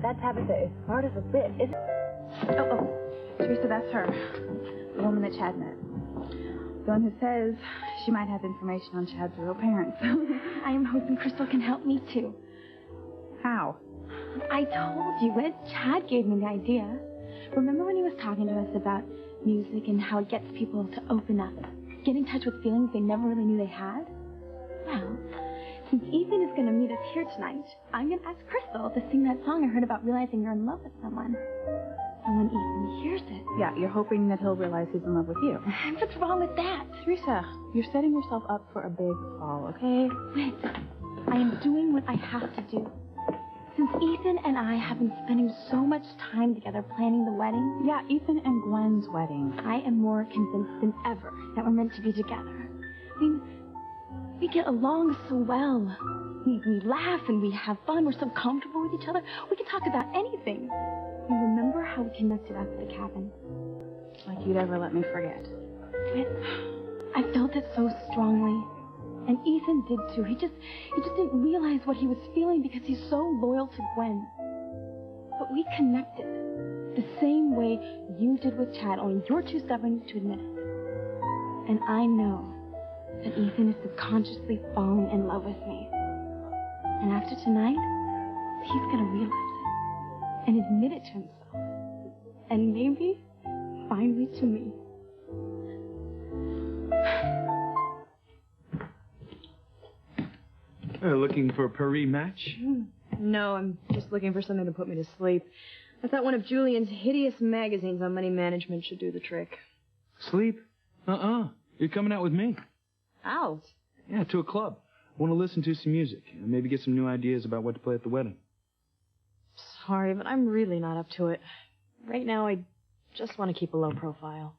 That Tabitha is smart as a bit, isn't it? Oh, Teresa, that's her. The woman that Chad met. The one who says she might have information on Chad's real parents. I am hoping Crystal can help me, too. How? I told you, Chad gave me the idea. Remember when he was talking to us about music and how it gets people to open up, get in touch with feelings they never really knew they had? Well, since Ethan is going to meet us here tonight, I'm going to ask Crystal to sing that song I heard about realizing you're in love with someone. And when Ethan hears it... Yeah, you're hoping that he'll realize he's in love with you. What's wrong with that? Teresa, you're setting yourself up for a big fall, okay? Wait, I am doing what I have to do. Since Ethan and I have been spending so much time together planning the wedding... Yeah, Ethan and Gwen's wedding. I am more convinced than ever that we're meant to be together. I mean, we get along so well. We laugh and we have fun. We're so comfortable with each other. We can talk about anything. You remember how we connected after the cabin? Like you'd ever let me forget. I felt it so strongly. And Ethan did too. He just didn't realize what he was feeling because he's so loyal to Gwen. But we connected the same way you did with Chad, only you're too stubborn to admit it. And I know that Ethan is subconsciously falling in love with me. And after tonight, he's gonna realize it and admit it to himself. And maybe finally to me. Looking for a Paris match? No, I'm just looking for something to put me to sleep. I thought one of Julian's hideous magazines on money management should do the trick. Sleep? You're coming out with me. Out? Yeah, to a club. Want to listen to some music. And maybe get some new ideas about what to play at the wedding. Sorry, but I'm really not up to it. Right now, I just want to keep a low profile.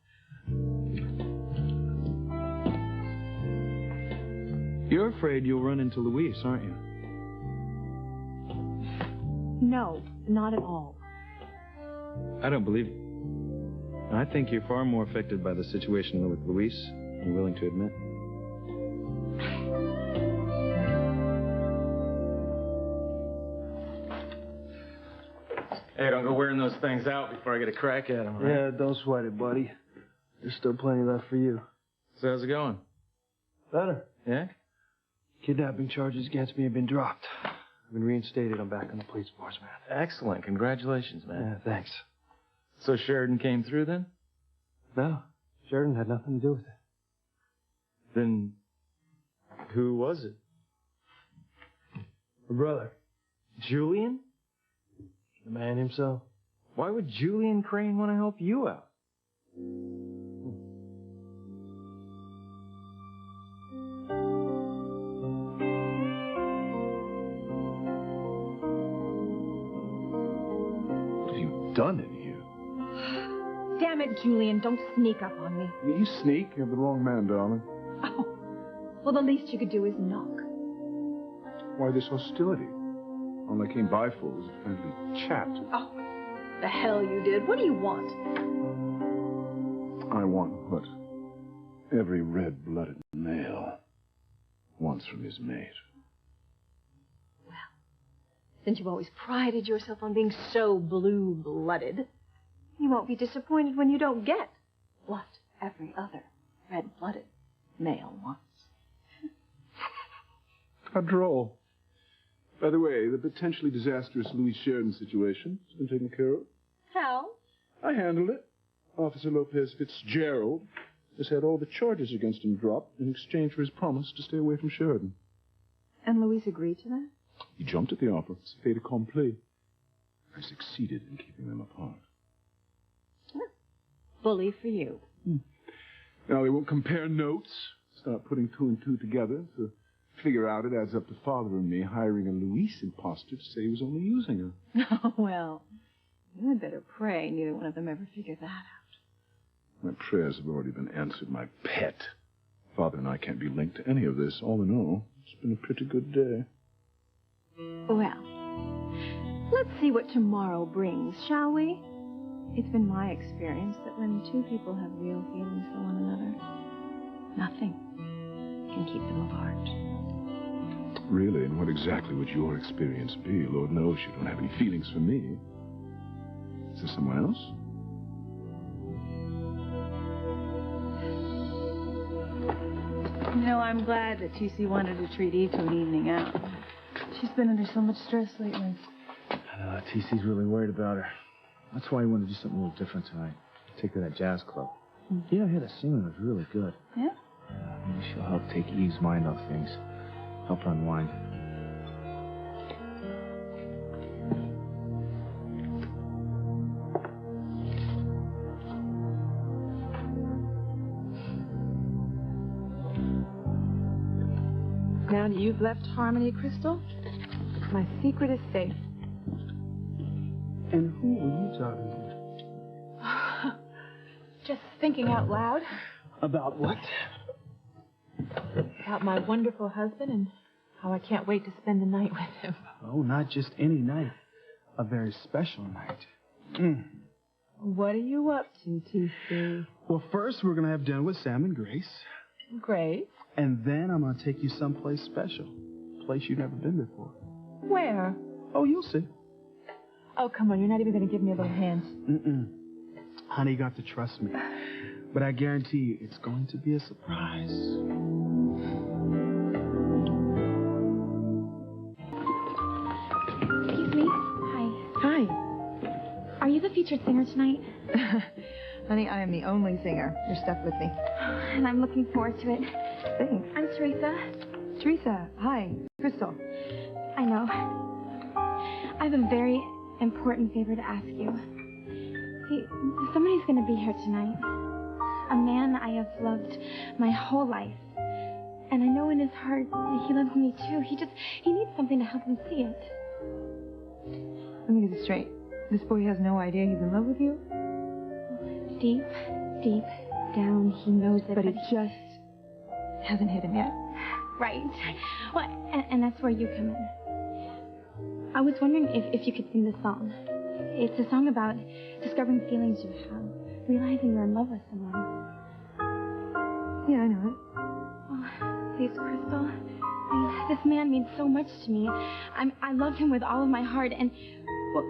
You're afraid you'll run into Luis, aren't you? No, not at all. I don't believe you. I think you're far more affected by the situation with Luis than you're willing to admit. Hey, don't go wearing those things out before I get a crack at them, right? Yeah, don't sweat it, buddy. There's still plenty left for you. So how's it going? Better. Yeah? Kidnapping charges against me have been dropped. I've been reinstated. I'm back on the police force, man. Excellent. Congratulations, man. Yeah, thanks. So Sheridan came through then? No, Sheridan had nothing to do with it. Then who was it? My brother. Julian? The man himself. Why would Julian Crane want to help you out? What have you done in here? Damn it, Julian, don't sneak up on me. You sneak. You have the wrong man, darling. Oh, well, the least you could do is knock. Why this hostility? All I came by for was a friendly chat. Oh, the hell you did. What do you want? I want what every red-blooded male wants from his mate. Well, since you've always prided yourself on being so blue-blooded, you won't be disappointed when you don't get what every other red-blooded male wants. How droll. By the way, the potentially disastrous Louis Sheridan situation has been taken care of. How? I handled it. Officer Lopez Fitzgerald has had all the charges against him dropped in exchange for his promise to stay away from Sheridan. And Louise agreed to that? He jumped at the offer. It's a fait accompli. I succeeded in keeping them apart. Bully for you. Now, they won't compare notes, start putting two and two together to figure out it adds up to Father and me hiring a Luis imposter to say he was only using her. Oh, well, you had better pray neither one of them ever figure that out. My prayers have already been answered, my pet. Father and I can't be linked to any of this. All in all, it's been a pretty good day. Well, let's see what tomorrow brings, shall we? It's been my experience that when two people have real feelings for one another, nothing can keep them apart. Really, and what exactly would your experience be? Lord knows you don't have any feelings for me. Is there someone else? You know, I'm glad that TC wanted to treat Eve to an evening out. She's been under so much stress lately. I know, TC's really worried about her. That's why he wanted to do something a little different tonight. Take her to that jazz club. Yeah, I hear the singing was really good. Yeah? Yeah, maybe she'll help take Eve's mind off things. Help her unwind. Now you've left Harmony, Crystal, my secret is safe. And who were you talking to? Just thinking out loud About what? about my wonderful husband and how I can't wait to spend the night with him. Oh, not just any night. A very special night. What are you up to, TC? Well, first we're going to have dinner with Sam and Grace. Great. And then I'm going to take you someplace special. A place you've never been before. Where? Oh, you'll see. Oh, come on, you're not even going to give me a little hint. Honey, you got to trust me. But I guarantee you, it's going to be a surprise. Excuse me. Hi. Hi. Are you the featured singer tonight? Honey, I am the only singer. You're stuck with me. And I'm looking forward to it. Thanks. I'm Teresa. Teresa, hi. Crystal. I know. I have a very important favor to ask you. See, somebody's going to be here tonight. A man I have loved my whole life. And I know in his heart that he loves me too. He needs something to help him see it. Let me get this straight. This boy has no idea he's in love with you? Deep, deep down, he knows it. But it just hasn't hit him yet. Right. Well, and that's where you come in. I was wondering if you could sing this song. It's a song about discovering feelings you have, realizing you're in love with someone. Yeah, I know it. Oh, please, Crystal. This man means so much to me. I love him with all of my heart, and, well,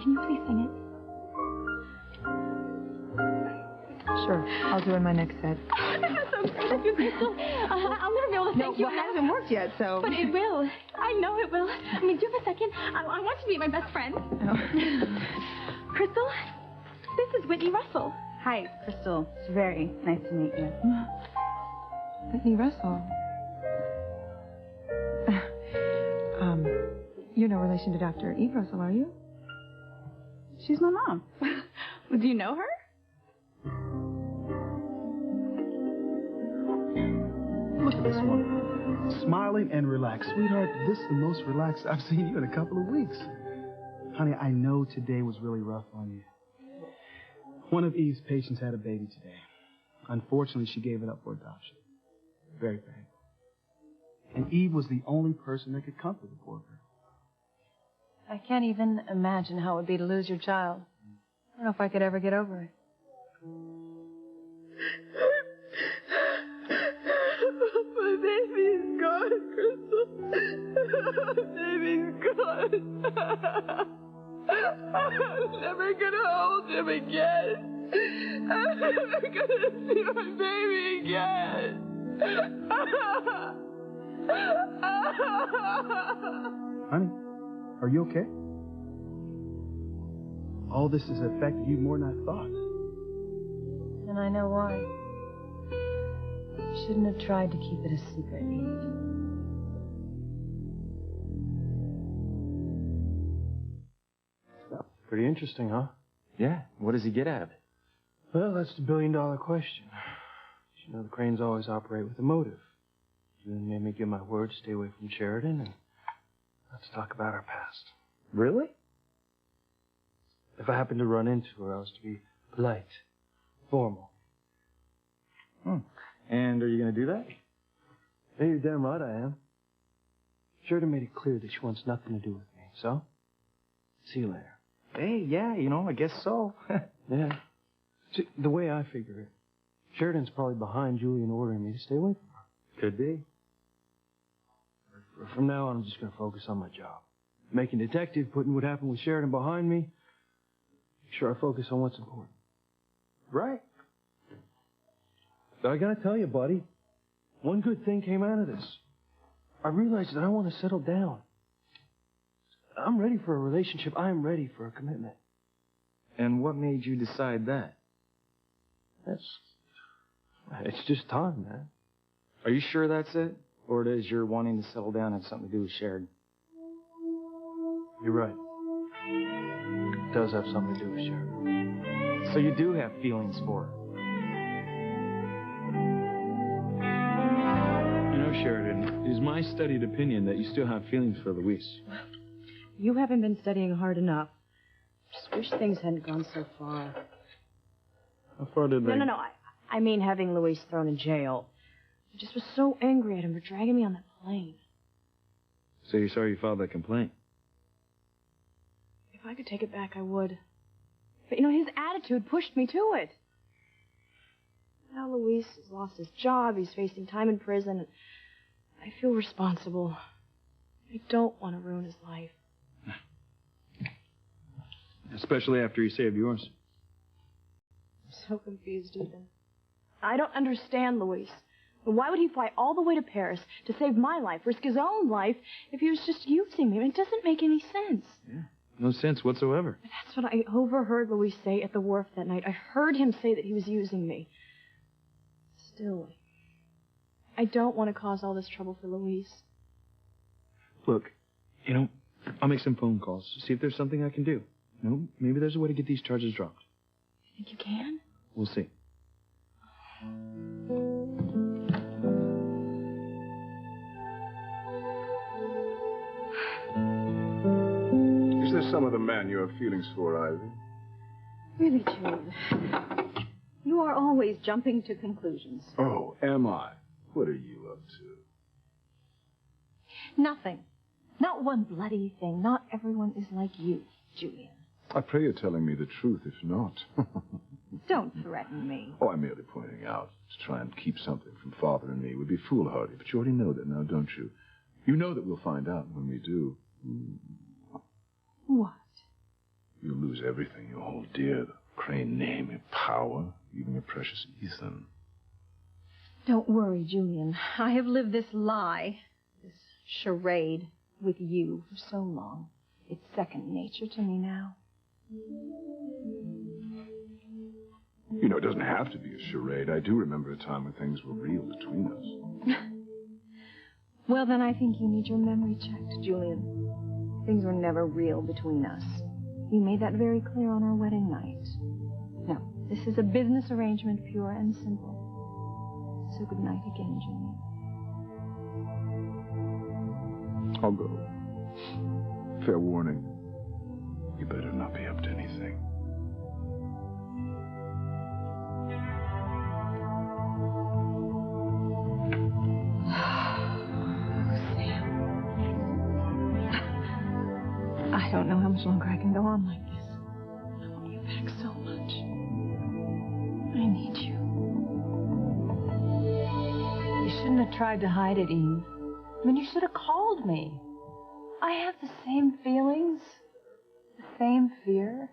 can you please sing it? Sure. I'll do it in my next set. That's so great of you, Crystal. I'll never be able to thank you well, it enough. hasn't worked yet, so... But it will. I know it will. I mean, do you have a second? I want you to meet my best friend. Oh. Crystal, this is Whitney Russell. Hi, Crystal. It's very nice to meet you. Whitney Russell. You're no relation to Dr. Eve Russell, are you? She's my mom. Do you know her? Look at this one. Smiling and relaxed. Sweetheart, this is the most relaxed I've seen you in a couple of weeks. Honey, I know today was really rough on you. One of Eve's patients had a baby today. Unfortunately, she gave it up for adoption. Very bad. And Eve was the only person that could comfort the poor girl. I can't even imagine how it would be to lose your child. I don't know if I could ever get over it. My baby's gone, Crystal. Baby's gone. I'm never gonna hold him again. I'm never gonna see my baby again. Honey, are you okay? All this has affected you more than I thought. And I know why. You shouldn't have tried to keep it a secret, Eve. Pretty interesting, huh? Yeah. What does he get out of it? Well, that's the billion-dollar question. You know, the Cranes always operate with a motive. You made me give my word to stay away from Sheridan, and let's talk about our past. Really? If I happened to run into her, I was to be polite, formal. And are you going to do that? Hey, you're damn right I am. Sheridan made it clear that she wants nothing to do with me, so see you later. Hey, yeah, I guess so. Yeah. See, the way I figure it, Sheridan's probably behind Julian ordering me to stay away from her. Could be. From now on, I'm just going to focus on my job. Making detective, putting what happened with Sheridan behind me. Make sure I focus on what's important. Right? But I got to tell you, buddy, one good thing came out of this. I realized that I want to settle down. I'm ready for a relationship. I'm ready for a commitment. And what made you decide that? It's just time, man. Are you sure that's it? Or does your wanting to settle down have something to do with Sheridan? You're right. It does have something to do with Sheridan. So you do have feelings for her? You know, Sheridan, it is my studied opinion that you still have feelings for Louise. You haven't been studying hard enough. Just wish things hadn't gone so far. How far did they... No. I mean having Luis thrown in jail. I just was so angry at him for dragging me on that plane. So you're sorry you filed that complaint? If I could take it back, I would. But, his attitude pushed me to it. Now Luis has lost his job. He's facing time in prison. I feel responsible. I don't want to ruin his life. Especially after he saved yours. I'm so confused, Ethan. I don't understand Luis. Why would he fly all the way to Paris to save my life, risk his own life, if he was just using me? It doesn't make any sense. Yeah, no sense whatsoever. That's what I overheard Luis say at the wharf that night. I heard him say that he was using me. Still, I don't want to cause all this trouble for Luis. Look, I'll make some phone calls, see if there's something I can do. Maybe there's a way to get these charges dropped. You think you can? We'll see. Is there some other man you have feelings for, Ivy? Really, Julian, you are always jumping to conclusions. Oh, am I? What are you up to? Nothing. Not one bloody thing. Not everyone is like you, Julian. I pray you're telling me the truth, if not. Don't threaten me. Oh, I'm merely pointing out. To try and keep something from Father and me would be foolhardy, but you already know that now, don't you? You know that we'll find out when we do. What? You'll lose everything you hold dear. The Crane name, your power, even your precious Ethan. Don't worry, Julian. I have lived this lie, this charade, with you for so long. It's second nature to me now. You know, it doesn't have to be a charade. I do remember a time when things were real between us. Well, then I think you need your memory checked, Julian. Things were never real between us. You made that very clear on our wedding night. No, this is a business arrangement, pure and simple. So good night again, Julian. I'll go. Fair warning. You better not be up to anything. I don't know how much longer I can go on like this. I want you back so much. I need you. You shouldn't have tried to hide it, Eve. I mean, you should have called me. I have the same feelings, the same fear.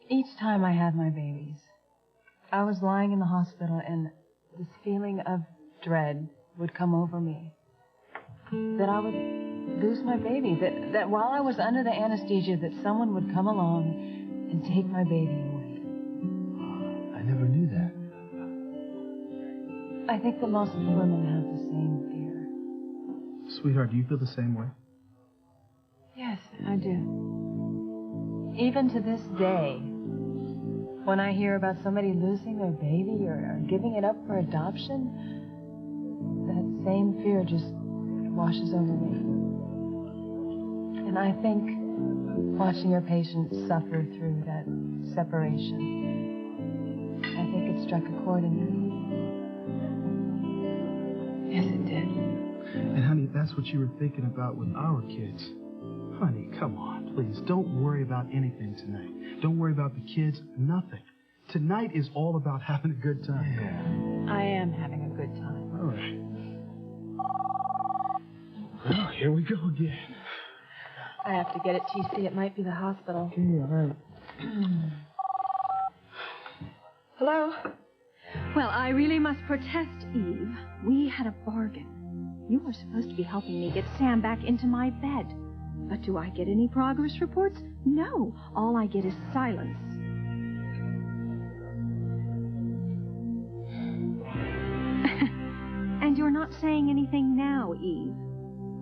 Each time I had my babies, I was lying in the hospital and this feeling of dread would come over me. That I would lose my baby. That while I was under the anesthesia, that someone would come along and take my baby away. I never knew that. I think that most women have the same fear. Sweetheart, do you feel the same way? Yes, I do. Even to this day, when I hear about somebody losing their baby or giving it up for adoption, that same fear just washes over me. And I think watching your patient suffer through that separation, I think it struck a chord in me. Yes, it did. And honey, that's what you were thinking about with our kids. Honey, come on, please. Don't worry about anything tonight. Don't worry about the kids, nothing. Tonight is all about having a good time. Yeah. I am having a good time. All right. Well, here we go again. I have to get it, TC. It might be the hospital. Okay, all right. Hello? Well, I really must protest, Eve. We had a bargain. You were supposed to be helping me get Sam back into my bed. But do I get any progress reports? No. All I get is silence. And you're not saying anything now, Eve.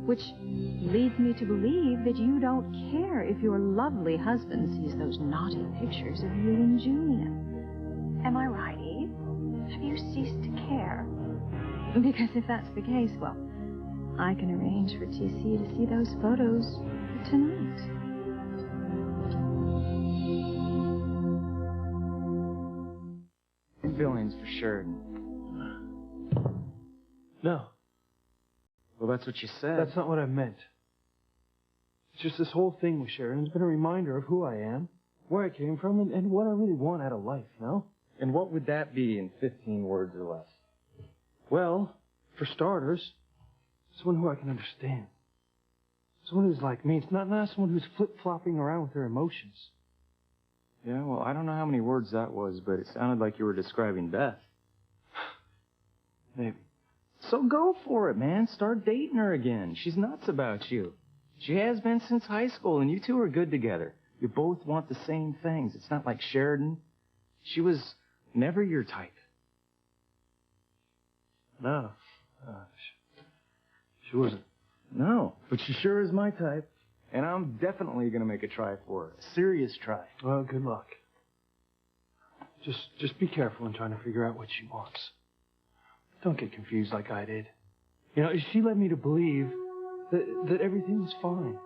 Which leads me to believe that you don't care if your lovely husband sees those naughty pictures of you and Julian. Am I right, Eve? Have you ceased to care? Because if that's the case, well, I can arrange for TC to see those photos tonight. Feelings for sure. No, Well, that's what you said. that's not what I meant. It's just this whole thing with Sheridan has been a reminder of who I am, where I came from, and what I really want out of life, you know? And what would that be in 15 words or less? Well, for starters, someone who I can understand. Someone who's like me. It's not someone who's flip-flopping around with their emotions. Yeah, well, I don't know how many words that was, but it sounded like you were describing Beth. Maybe. So go for it, man. Start dating her again. She's nuts about you. She has been since high school, and you two are good together. You both want the same things. It's not like Sheridan. She was never your type. No. She wasn't. No, but she sure is my type. And I'm definitely going to make a try for her. A serious try. Well, good luck. Just be careful in trying to figure out what she wants. Don't get confused like I did. You know, she led me to believe that everything was fine.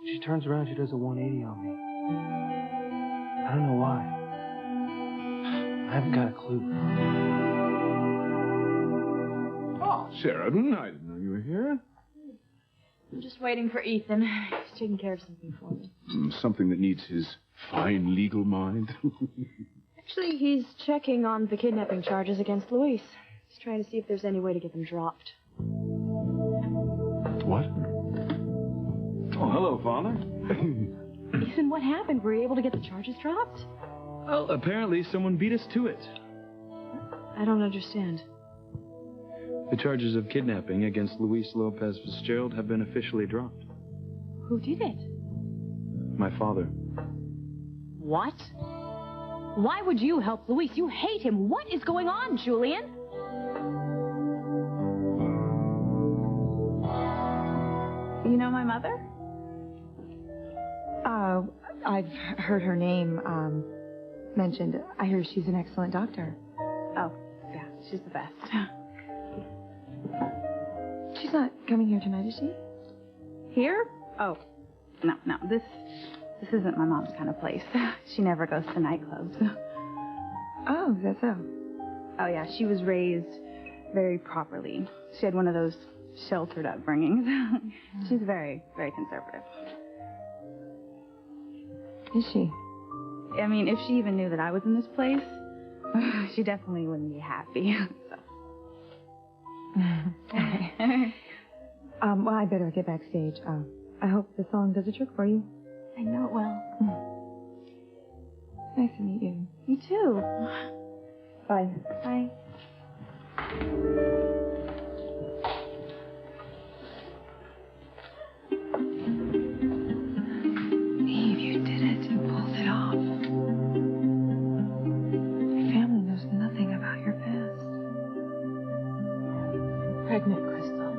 She turns around, she does a 180 on me. I don't know why. I haven't got a clue. Oh, Sheridan, I didn't know you were here. I'm just waiting for Ethan. He's taking care of something for me. Something that needs his fine legal mind. Actually, he's checking on the kidnapping charges against Luis. He's trying to see if there's any way to get them dropped. What? Oh, hello, Father. Ethan, what happened? Were you able to get the charges dropped? Well, apparently someone beat us to it. I don't understand. The charges of kidnapping against Luis Lopez Fitzgerald have been officially dropped. Who did it? My father. What? Why would you help Luis? You hate him. What is going on, Julian? You know my mother? I've heard her name mentioned. I hear she's an excellent doctor. Oh, yeah, she's the best. She's not coming here tonight, is she? Here? Oh, no. This isn't my mom's kind of place. She never goes to nightclubs. Oh, is that so? Oh, yeah, she was raised very properly. She had one of those sheltered upbringings. She's very, very conservative. Is she? I mean, if she even knew that I was in this place, she definitely wouldn't be happy. Well, I better get backstage. I hope the song does a trick for you. I know it will. Nice to meet you. You too. Bye. Bye. Eve, you did it. You pulled it off. Your family knows nothing about your past. Pregnant, Crystal.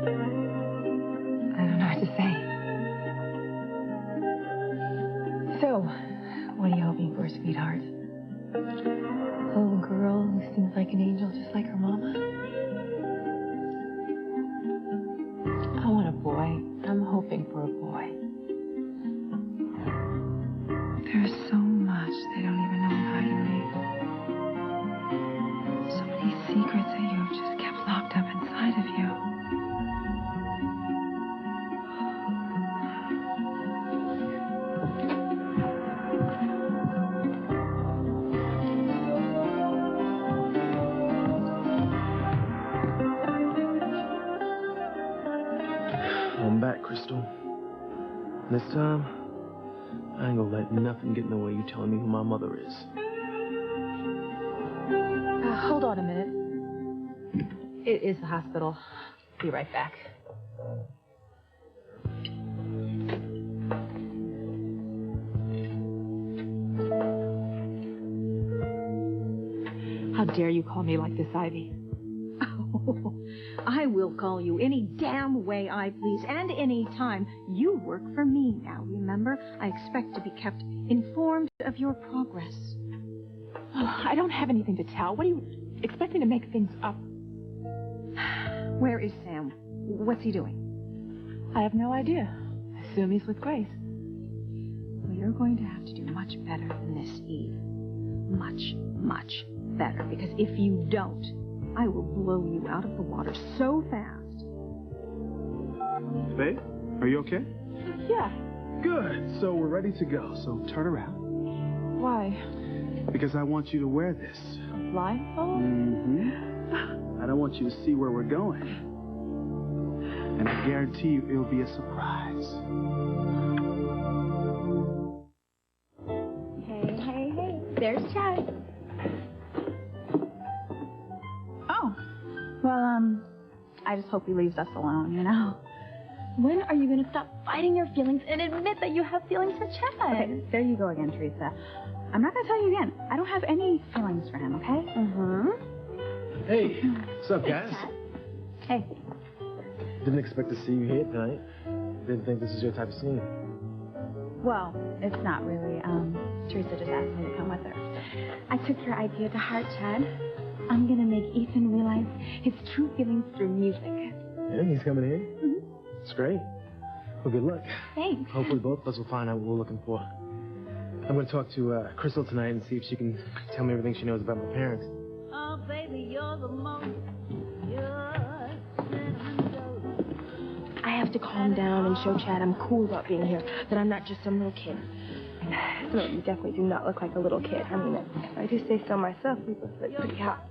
I don't know what to say. So, what are you hoping for, sweetheart? A little girl who seems like an angel just like her mama? I want a boy. I'm hoping for a boy. There's so much they don't even know about you, Eve. So many secrets that you have just kept locked up inside of you. This time, I ain't gonna let nothing get in the way of you telling me who my mother is. Hold on a minute. It is the hospital. Be right back. How dare you call me like this, Ivy? Oh, I will call you any damn way I please and any time. You work for me now, remember? I expect to be kept informed of your progress. Oh, I don't have anything to tell. What are you expecting to make things up? Where is Sam? What's he doing? I have no idea. I assume he's with Grace. Well, you're going to have to do much better than this, Eve. Much, much better. Because if you don't, I will blow you out of the water so fast. Babe, are you okay? Yeah. Good. So we're ready to go. So turn around. Why? Because I want you to wear this. Blindfold? I don't want you to see where we're going. And I guarantee you it'll be a surprise. Hey. There's Chad. Oh. Well, I just hope he leaves us alone, you know? When are you going to stop fighting your feelings and admit that you have feelings for Chad? Okay, there you go again, Teresa. I'm not going to tell you again. I don't have any feelings for him, okay? Mm-hmm. Hey, what's up, guys? Hey. Didn't expect to see you here tonight. Didn't think this was your type of scene. Well, it's not really. Teresa just asked me to come with her. I took your idea to heart, Chad. I'm going to make Ethan realize his true feelings through music. Yeah, he's coming in. Mm-hmm. It's great. Well, good luck. Thanks. Hopefully both of us will find out what we're looking for. I'm going to talk to Crystal tonight and see if she can tell me everything she knows about my parents. Oh, baby, you're the most. I have to calm down and show Chad I'm cool about being here, that I'm not just some little kid. No, you definitely do not look like a little kid. I mean, if I do say so myself, you look like pretty hot.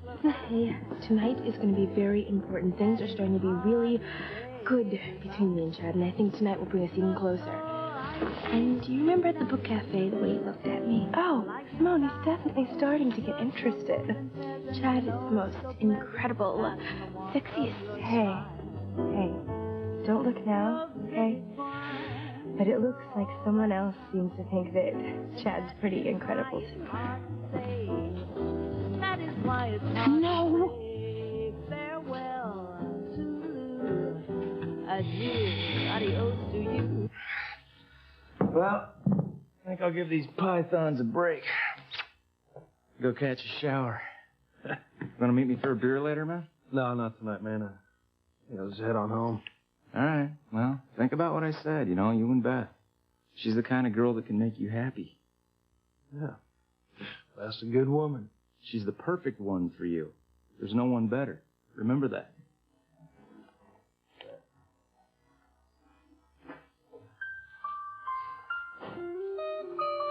Hey, tonight is going to be very important. Things are starting to be really good between me and Chad, and I think tonight will bring us even closer. And do you remember at the book cafe the way he looked at me? Oh, Simone, he's definitely starting to get interested. Chad is the most incredible, sexiest. Hey, don't look now, okay? But it looks like someone else seems to think that Chad's pretty incredible too. No! Farewell to adieu, adios to you. Well, I think I'll give these pythons a break. Go catch a shower. Gonna meet me for a beer later, man? No, not tonight, man. I'll just head on home. All right. Well, think about what I said, you know, you and Beth. She's the kind of girl that can make you happy. Yeah. That's a good woman. She's the perfect one for you. There's no one better. Remember that.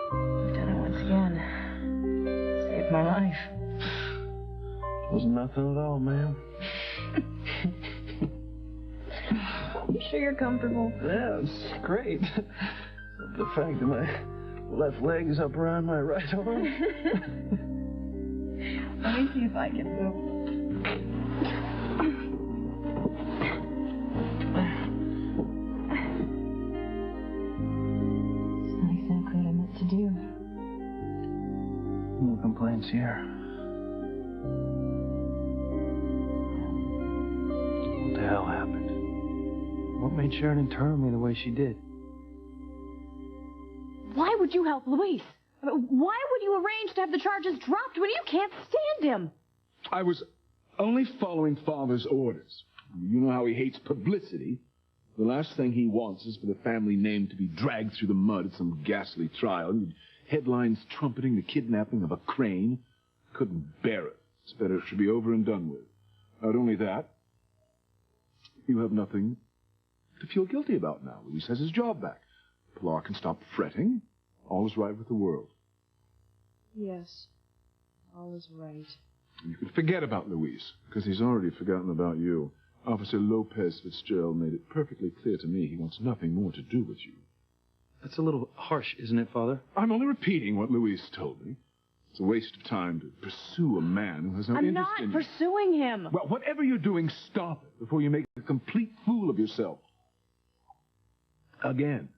You've done it once again. Saved my life. It was nothing at all, ma'am. You sure you're comfortable? Yeah, it's great. The fact that my left leg is up around my right arm. Let me see if I can move. It's not exactly what I meant to do. No complaints here. What the hell happened? What made Sheridan turn me the way she did? Why would you help Luis? Why would you arrange to have the charges dropped when you can't stand him? I was only following Father's orders. You know how he hates publicity. The last thing he wants is for the family name to be dragged through the mud at some ghastly trial. Headlines trumpeting the kidnapping of a crane. Couldn't bear it. It's better it should be over and done with. Not only that, you have nothing to feel guilty about now. Luis has his job back. Pilar can stop fretting. All is right with the world. Yes, all is right. You can forget about Luis, because he's already forgotten about you. Officer Lopez Fitzgerald made it perfectly clear to me he wants nothing more to do with you. That's a little harsh, isn't it, Father? I'm only repeating what Louise told me. It's a waste of time to pursue a man who has no I'm interest not in you. pursuing him. Well, whatever you're doing, stop it before you make a complete fool of yourself. Again.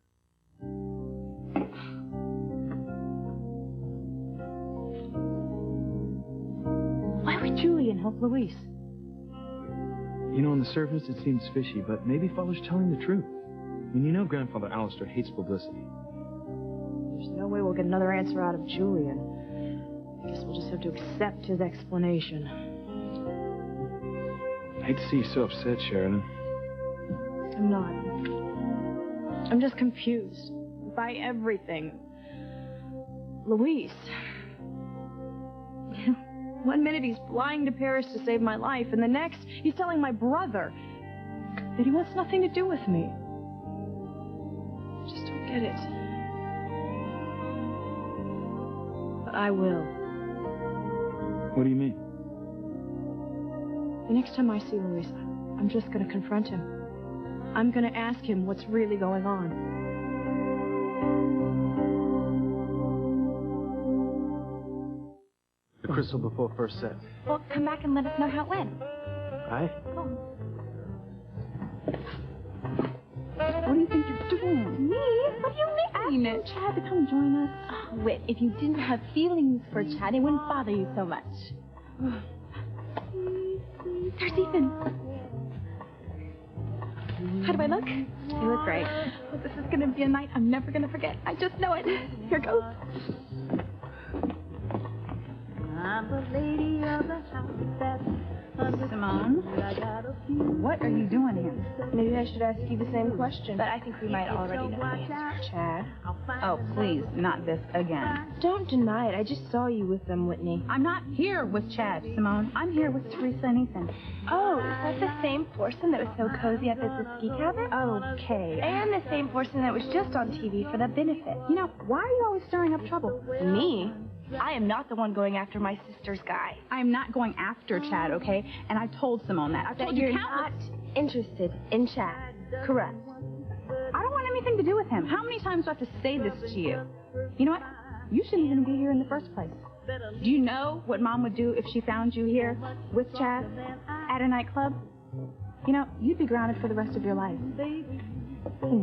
Why would Julian help Louise? You know, on the surface, it seems fishy, but maybe Father's telling the truth. I mean, you know Grandfather Alistair hates publicity. There's no way we'll get another answer out of Julian. I guess we'll just have to accept his explanation. I hate to see you so upset, Sheridan. I'm not. I'm just confused by everything. Louise. One minute he's flying to Paris to save my life, and the next he's telling my brother that he wants nothing to do with me. I just don't get it. But I will. What do you mean? The next time I see Louise, I'm just going to confront him. I'm going to ask him what's really going on. The crystal before first set. Well, come back and let us know how it went. Right? What do you think you're doing? Me? What do you mean? Ask Chad to come join us. Oh, Whit, if you didn't have feelings for Chad, it wouldn't bother you so much. There's Ethan. How do I look? You look great. Well, this is going to be a night I'm never going to forget. I just know it. Here goes. I'm the lady of the house that's Simone, what are you doing here? Maybe I should ask you the same question, but I think we might already know the answer. Chad? Oh, please, not this again. Don't deny it. I just saw you with them, Whitney. I'm not here with Chad, Simone. I'm here with Teresa and Ethan. Oh, is that the same foursome that was so cozy up at the ski cabin? Okay. And the same foursome that was just on TV for the benefit. You know, why are you always stirring up trouble? Me? I am not the one going after my sister's guy. I am not going after Chad, okay? And I told Simone that. I've told you You're countless... not interested in Chad. Correct. I don't want anything to do with him. How many times do I have to say this to you? You know what? You shouldn't even be here in the first place. Do you know what Mom would do if she found you here with Chad at a nightclub? You know, you'd be grounded for the rest of your life.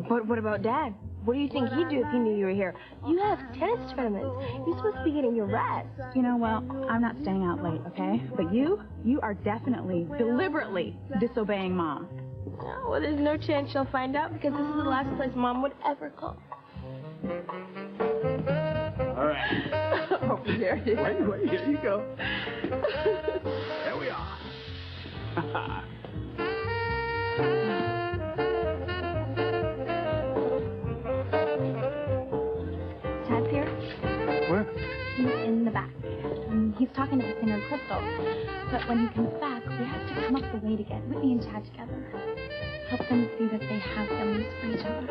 But what about Dad? What do you think he'd do if he knew you were here? You have tennis tournaments. You're supposed to be getting your rest. You know, well, I'm not staying out late, okay? But you are definitely, deliberately disobeying Mom. Oh, well, there's no chance she'll find out because this is the last place Mom would ever call. All right. Over here. Wait, here you go. There we are. Chad's here. Where? He's in the back. He's talking to the singer Crystal. But when he comes back, we have to come up with a way to get Whitney and Chad together. Help them see that they have feelings for each other.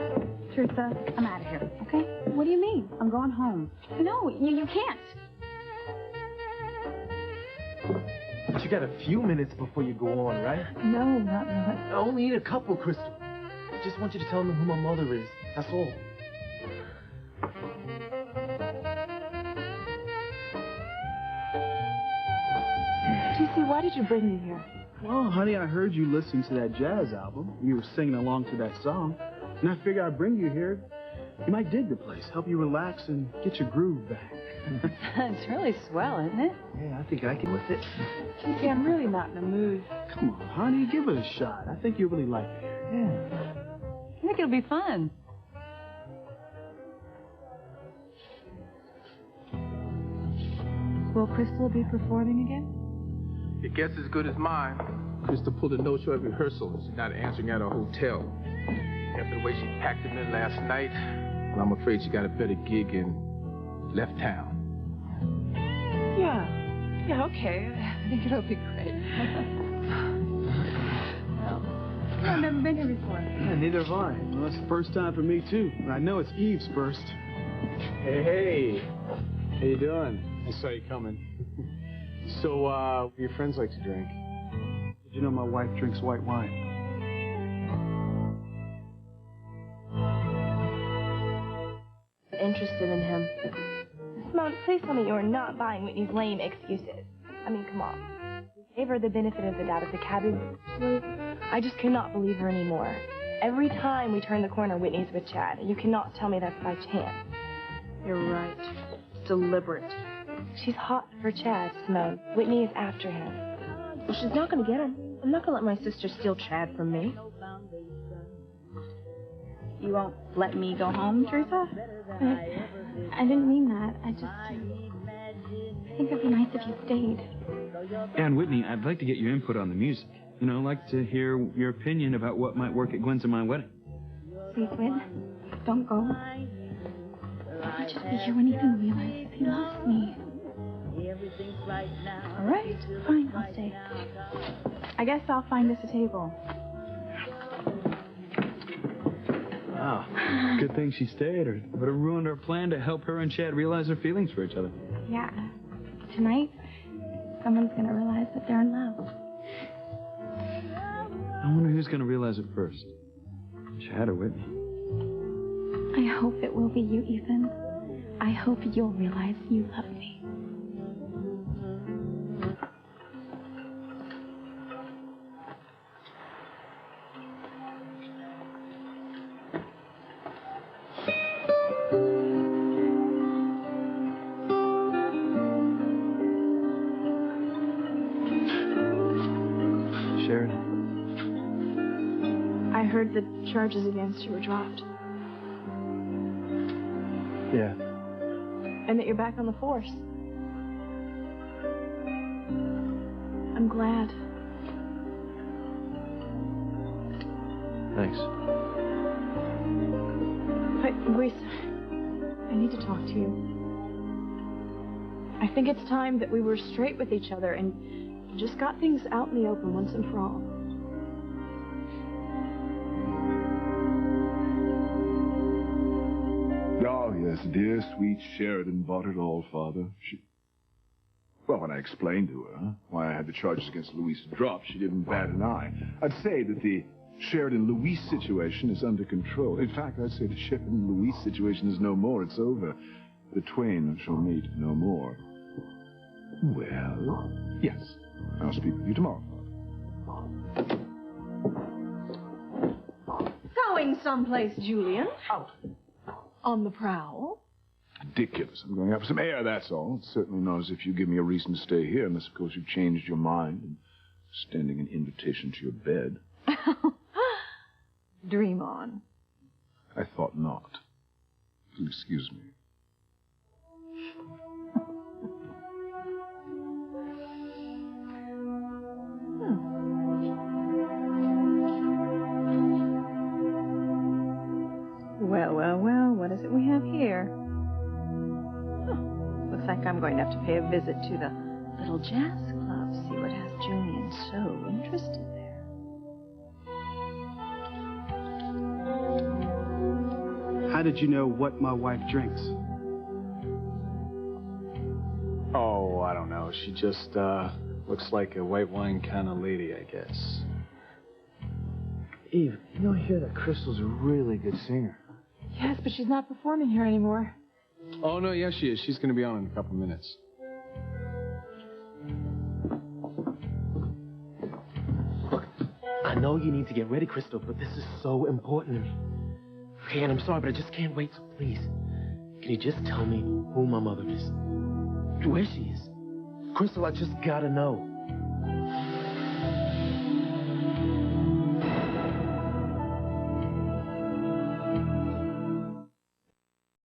Teresa, I'm out of here, okay? What do you mean? I'm going home. No, you can't. But you got a few minutes before you go on, right? No, not really. I only need a couple, Crystal. I just want you to tell me who my mother is. That's all. TC, why did you bring me here? Well, honey, I heard you listening to that jazz album. You were singing along to that song. And I figured I'd bring you here. You might dig the place, help you relax and get your groove back. It's really swell, isn't it? Yeah, I think I can with it. TC, I'm really not in the mood. Come on, honey, give it a shot. I think you'll really like it here. Yeah. I think it'll be fun. Will Crystal be performing again? Your guess is as good as mine. Crystal pulled a no-show at rehearsal. She's not answering at her hotel. After the way she packed him in last night, well, I'm afraid she got a better gig and left town. Yeah, okay. I think it'll be great. Well, I've never been here before. Yeah, neither have I. Well, it's the first time for me, too. And I know it's Eve's first. Hey. How you doing? I saw you coming. So, what do your friends like to drink? Did you know my wife drinks white wine? interested in him. Simone, please tell me you're not buying Whitney's lame excuses. I mean, come on. You gave her the benefit of the doubt at the cabin. I just cannot believe her anymore. Every time we turn the corner, Whitney's with Chad. You cannot tell me that's by chance. You're right. Deliberate. She's hot for Chad, Simone. Whitney is after him. Well, she's not going to get him. I'm not going to let my sister steal Chad from me. You won't let me go home, Teresa? I didn't mean that. I think it'd be nice if you stayed. And Whitney, I'd like to get your input on the music. You know, I'd like to hear your opinion about what might work at Gwen's and my wedding. Please, Whit, don't go. I'll just be here when Ethan realizes he loves me. All right, Fine, I'll stay. I guess I'll find us a table. Wow. Good thing she stayed, or would have ruined our plan to help her and Chad realize their feelings for each other. Yeah. Tonight, someone's gonna realize that they're in love. I wonder who's going to realize it first. Chad or Whitney? I hope it will be you, Ethan. I hope you'll realize you love me. Sheridan. I heard the charges against you were dropped. Yeah. And that you're back on the force. I'm glad. Thanks. But, Luis, I need to talk to you. I think it's time that we were straight with each other and just got things out in the open once and for all. Oh, yes, dear, sweet Sheridan bought it all, Father. Well, when I explained to her why I had the charges against Luis dropped, she didn't bat an eye. I'd say that the Sheridan-Luis situation is under control. In fact, I'd say the Sheridan-Luis situation is no more. It's over. The twain shall meet no more. Well, yes. I'll speak with you tomorrow, Father. Going someplace, Julian. Out. On the prowl. Ridiculous. I'm going out for some air, that's all. It's certainly not as if you give me a reason to stay here, unless, of course, you've changed your mind and extending an invitation to your bed. Dream on. I thought not. Excuse me. Well, well, well, what is it we have here? Oh, looks like I'm going to have to pay a visit to the little jazz club, see what has Julian so interested there. How did you know what my wife drinks? Oh, I don't know. She just, looks like a white wine kind of lady, I guess. Eve, you know, I hear that Crystal's a really good singer. Yes, but she's not performing here anymore. Oh, no, yes, she is. She's going to be on in a couple minutes. Look, I know you need to get ready, Crystal, but this is so important to me. Okay, and I'm sorry, but I just can't wait, so please. Can you just tell me who my mother is? Where she is? Crystal, I just gotta know.